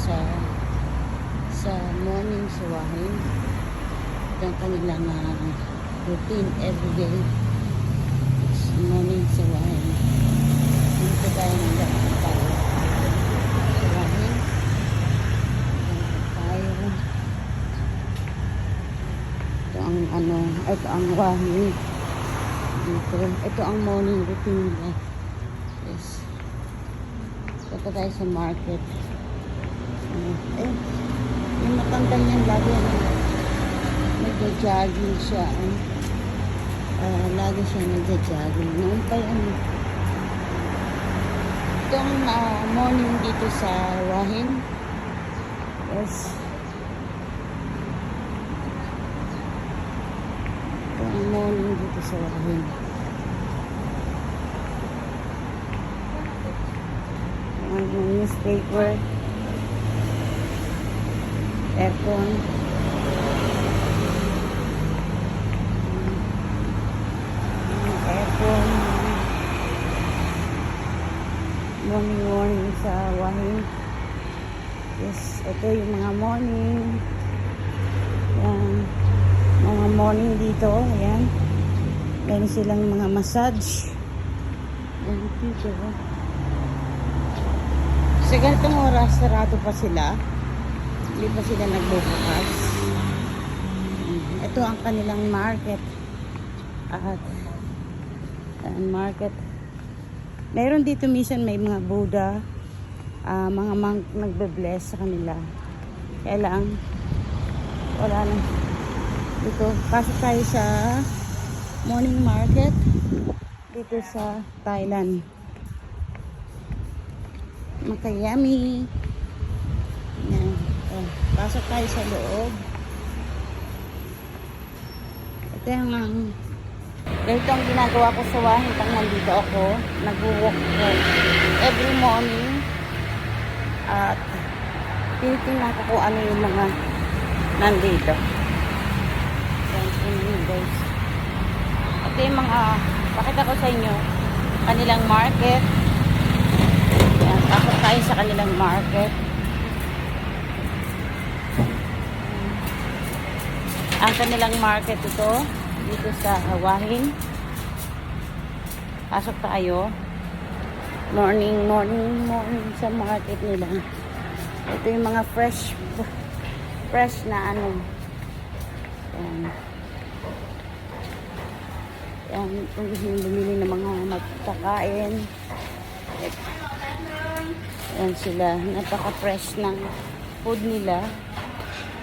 sa morning sawahin. Ito ang kanilang routine everyday. It's morning sawahin. Dito tayo ng tayo. Sawahin. Tayo. Ito ang wahin. Dito. Ito ang morning routine nila. Yes. Punta tayo sa market. Yung matanda niyan lagi nagja-jogging siya. Lagi siya nagja-jogging. Noon pa yan. Itong morning dito sa Wahin. Yes. Itong morning dito sa Wahin. Ang newspaper. Aircon. Aircon. Morning sa Wahin. Yes, ito yung mga morning. Yan. Mga morning dito. Ayan. Meron silang mga massage. Ayan, dito. Sa ganitong oras, sarado pa sila. Hindi pa sila nagbubukas. Ito ang kanilang market. At market. Meron dito minsan may mga Buddha, mga monk nagbe-bless sa kanila. Kaya lang, wala na. Dito, pasok tayo sa morning market dito sa Thailand. Makayami. Yan. Pasok tayo sa loob. Ito yung ganito ang ginagawa ko sa Wahin pag nandito ako. Nag-walk every morning. At tinitingnan ko kung ano yung mga nandito. Yan, guys. Ito yung mga pakita ko sa inyo kanilang market. Yan, pasok tayo sa kanilang market. Ang kanilang market ito dito sa Wahin. Pasok tayo. Morning sa market nila. Ito yung mga fresh na ano. Yan. Yan, kung gusto nyo bumili ng mga magkakain. Yan sila. Napaka-fresh ng food nila.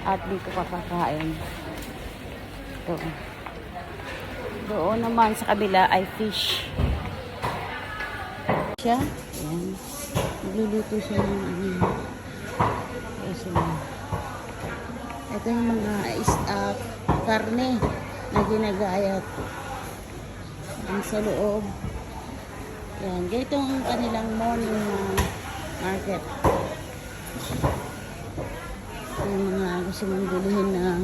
At dito kakakain. Ito. Doon naman sa kabila ay fish. Siya. Ayan. Nagluluto siya ng ito yung mga karne na ginagayat. Ang sa loob. Ayan. Ganito ang kanilang morning market. Yung mga gusto mong bilhin na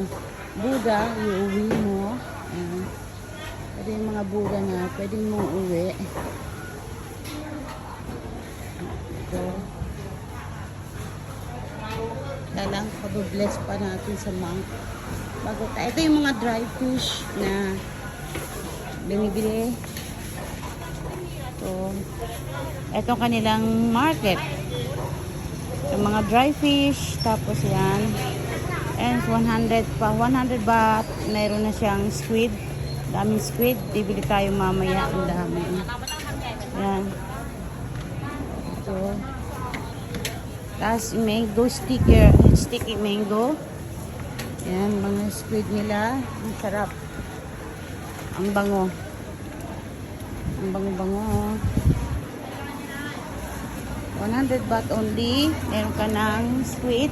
Buddha, iuwi mo. Ayan. Ito yung mga Buddha na pwedeng mong uwi. Ito. Kailang pag-bless pa natin sa monk. Bago tayo. Ito yung mga dry fish na binibili. Ito. Ito kanilang market. Yung mga dry fish. Tapos yan. And 100 baht. Mayroon na siyang squid. Daming squid. Bibili tayo mamaya. Ang dami. Yan. Ito. Tapos mango sticky mango. Yan. Mga squid nila. Ang sarap. Ang bango. Ang bango-bango. 100 baht only. Meron ka ng squid.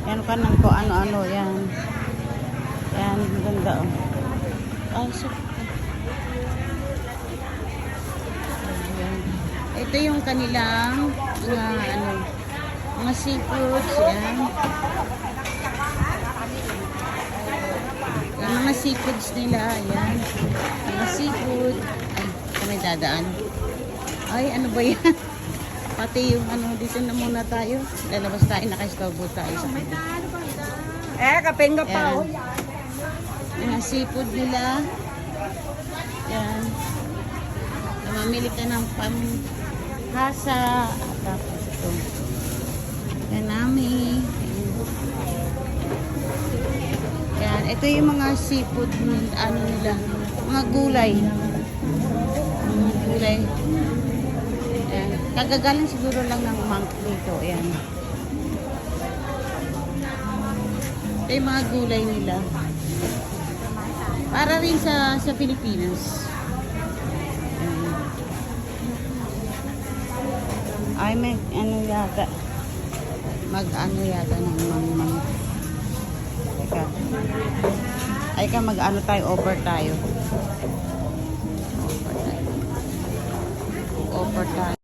Meron ka ng kung ano-ano. Yan. Yan. Ganda. Ay, so. Yan. Ito yung kanilang mga seafoods. Yan. Yung mga seafoods nila. Yan. Mga seafood. Ay, kami dadaan. Ay, ano ba yan? Pati yung ano, dito na muna tayo. Lalabas tayo, naka-stove tayo sa kanila. Kapengga pa. Yan. Yung seafood nila. Yan. Mamili ka ng panghasa. Tapos ito. Kanami. Yan. Ito yung mga seafood, ano nila. Mga gulay. Mga gulay. Yan. Kagagaling siguro lang ng monk dito. Yan. Ito yung mga gulay nila. Para rin sa Pilipinas. Ay, may ano yata. Mag-ano yata ng mang. Teka. Ay ka, mag-ano tayo, offer tayo. Offer tayo.